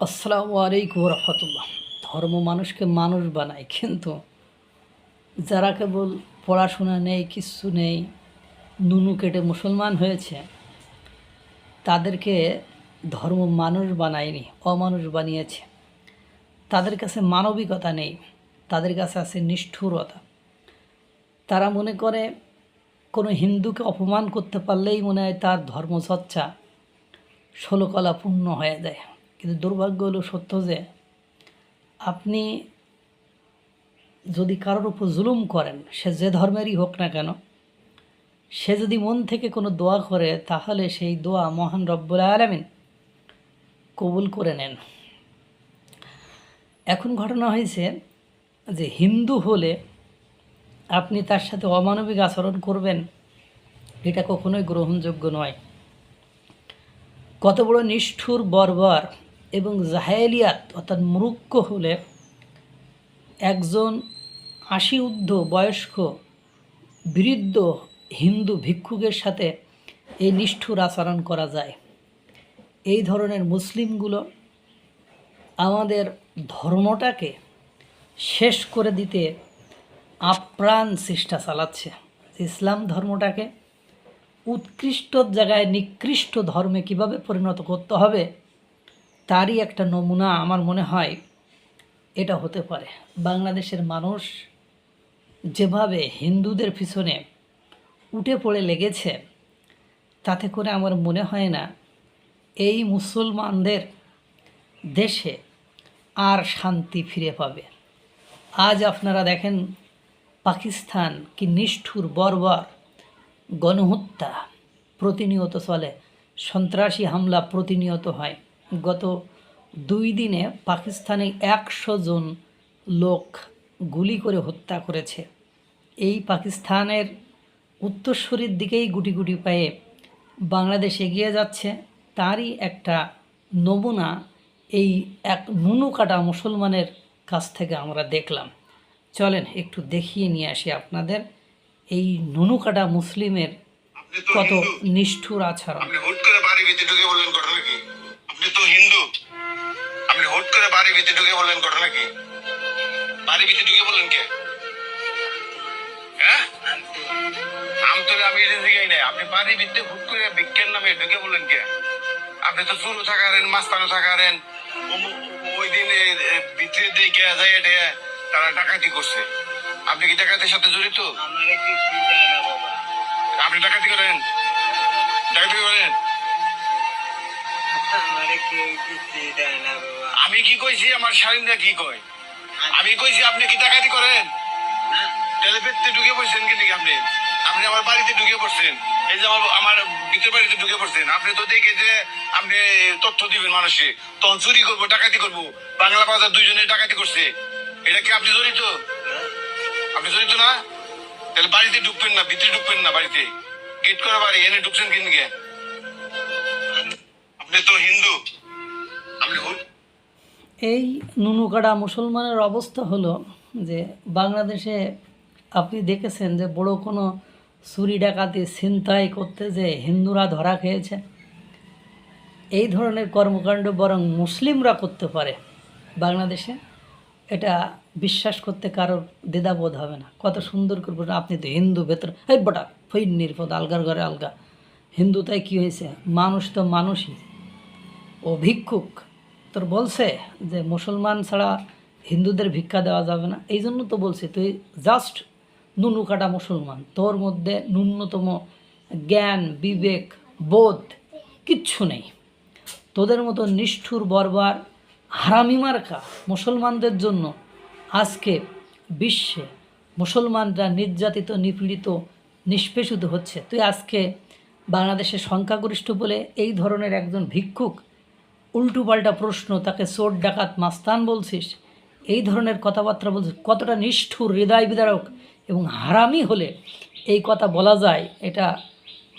আসসালামু আলাইকুম রহমতুল্লাহ। ধর্ম মানুষকে মানুষ বানায়, কিন্তু যারা কেবল পড়াশোনা নেই, কিচ্ছু নেই, নুনু কেটে মুসলমান হয়েছে, তাদেরকে ধর্ম মানুষ বানায়নি, অমানুষ বানিয়েছে। তাদের কাছে মানবিকতা নেই, তাদের কাছে আছে নিষ্ঠুরতা। তারা মনে করে কোনো হিন্দুকে অপমান করতে পারলেই মনে হয় তার ধর্মচর্চা ষোলকলা পূর্ণ হয়ে যায়। কিন্তু দুর্ভাগ্য হলো সত্য যে আপনি যদি কারোর উপর জুলুম করেন, সে যে ধর্মেরই হোক না কেন, সে যদি মন থেকে কোনো দোয়া করে, তাহলে সেই দোয়া মহান রব্বুল আলামিন কবুল করে নেন। এখন ঘটনা হয়েছে যে হিন্দু হলে আপনি তার সাথে অমানবিক আচরণ করবেন, এটা কখনোই গ্রহণযোগ্য নয়। কত বড় নিষ্ঠুর, বর্বর এবং জাহেলিয়াত অর্থাৎ মূর্খ হলে একজন ৮০ ঊর্ধ্ব বয়স্ক বৃদ্ধ হিন্দু ভিক্ষুকের সাথে এই নিষ্ঠুর আচরণ করা যায়। এই ধরনের মুসলিমগুলো আমাদের ধর্মটাকে শেষ করে দিতে আপ্রাণ চেষ্টা চালাচ্ছে। ইসলাম ধর্মটাকে উৎকৃষ্ট জায়গায় নিকৃষ্ট ধর্মে কিভাবে পরিণত করতে হবে, তারই একটা নমুনা আমার মনে হয় এটা হতে পারে। বাংলাদেশের মানুষ যেভাবে হিন্দুদের পিছনে উঠে পড়ে লেগেছে, তাতে করে আমার মনে হয় না এই মুসলমানদের দেশে আর শান্তি ফিরে পাবে। আজ আপনারা দেখেন পাকিস্তান কি নিষ্ঠুর, বর্বর গণহত্যা প্রতিনিয়ত চলে, সন্ত্রাসী হামলা প্রতিনিয়ত হয়। গত 2 দিনে পাকিস্তানে 100 জন লোক গুলি করে হত্যা করেছে। এই পাকিস্তানের উত্তরসূরির দিকেই গুটি গুটি পায়ে বাংলাদেশ এগিয়ে যাচ্ছে, তারই একটা নমুনা এই এক নুনু কাটা মুসলমানের কাছ থেকে আমরা দেখলাম। চলেন একটু দেখিয়ে নিয়ে আসি আপনাদের এই নুনু কাটা মুসলিমের কত নিষ্ঠুর আচরণ। আপনি হুট করে বাড়ির ভিতরে ঢুকে বললেন ঘটনা কি? আপনি তো হিন্দু, আপনি হুট করে বাড়ির ভিতরে ঢুকে বললেন ঘটনা কি? বাড়ির ভিতরে ঢুকে বললেন কে? হ্যাঁ, আমতলে আমি এটা জিগাই নাই। আপনি বাড়ির ভিতরে হুট করে বিজ্ঞান নামে ঢুকে বললেন কে? আপনি তো চুরু থাকারেন, মাস্তানো থাকারেন। ওই দিন ভিতরে দেখে যায় এটা তারা ডাকাতি করছে। আপনি কি ডাকাতির সাথে জড়িত? আপনি ডাকাতি করেন? ডাকাতি করেন? আমি কি কইছি? আমার শালীনরা কি কয়? আমি কইছি আপনি কি ডাকাতি করেন? তাহলে পেটে ঢুকে পড়ছেন কি আপনি? আপনি আমার বাড়িতে ঢুকে পড়ছেন, এই যে আমার ভিতর বাড়িতে ঢুকে পড়ছেন। আপনি তো দেখে যে আপনি তথ্য দিবেন মানুষে, তখন চুরি করবো, ডাকাতি করবো। বাংলা বাজার 2 জনে ডাকাতি করছে, এটা কি আপনি জড়িত? আপনি জড়িত না? তাহলে বাড়িতে ঢুকবেন না, ভিতরে ঢুকবেন না। বাড়িতে গেট করা বাড়ি, এনে ঢুকছেন কিনকে? আপনি তো হিন্দু, আপনি এই নুনুকাড়া মুসলমানের অবস্থা হলো যে বাংলাদেশে আপনি দেখেছেন যে বড় কোনো চুরি ডাকাতি ছিনতাই করতে যে হিন্দুরা ধরা খেয়েছে। এই ধরনের কর্মকাণ্ড বরং মুসলিমরা করতে পারে বাংলাদেশে, এটা বিশ্বাস করতে কারোর দ্বিধাবোধ হবে না। কত সুন্দর করে বলুন, আপনি তো হিন্দু, ভেতর এই বটা ফৈর নির্পদ, আলগার ঘরে আলগা। হিন্দু তাই কী হয়েছে? মানুষ তো মানুষই। ও ভিক্ষুক তোর বলছে যে মুসলমান ছাড়া হিন্দুদের ভিক্ষা দেওয়া যাবে না, এই জন্য তো বলছে তুই জাস্ট নুনু কাটা মুসলমান, তোর মধ্যে ন্যূনতম জ্ঞান, বিবেক, বোধ কিচ্ছু নেই। তোদের মতো নিষ্ঠুর, বর্বর, হারামি মার্কা মুসলমানদের জন্য আজকে বিশ্বে মুসলমানরা নির্যাতিত, নিপীড়িত, নিষ্পেষিত হচ্ছে। তুই আজকে বাংলাদেশের সংখ্যাগরিষ্ঠ বলে এই ধরনের একজন ভিক্ষুক উল্টোপাল্টা প্রশ্ন, তাকে চোর, ডাকাত, মাস্তান বলছিস, এই ধরনের কথাবার্তা বলছিস, কতটা নিষ্ঠুর, হৃদয় বিদারক এবং হারামি হলে এই কথা বলা যায়, এটা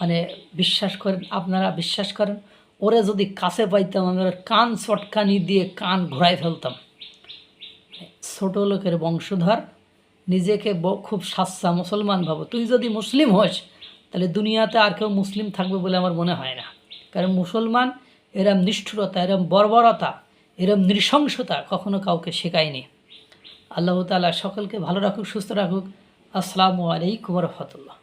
মানে বিশ্বাস করেন, আপনারা বিশ্বাস করেন? ওরে যদি কাছে পাইতাম, আমরা কান চটকানি দিয়ে কান ঘোরায় ফেলতাম। ছোটো লোকের বংশধর, নিজেকে খুব সাচ্চা মুসলমান ভাবো। তুই যদি মুসলিম হোস, তাহলে দুনিয়াতে আর কেউ মুসলিম থাকবে বলে আমার মনে হয় না। কারণ মুসলমান এরম নিষ্ঠুরতা, এরম বর্বরতা, এরম নৃশংসতা কখনো কাউকে শেখায়নি। আল্লাহ তাআলা সকলকে ভালো রাখুক, সুস্থ রাখুক। আসসালামু আলাইকুম রহমতুল্লাহ।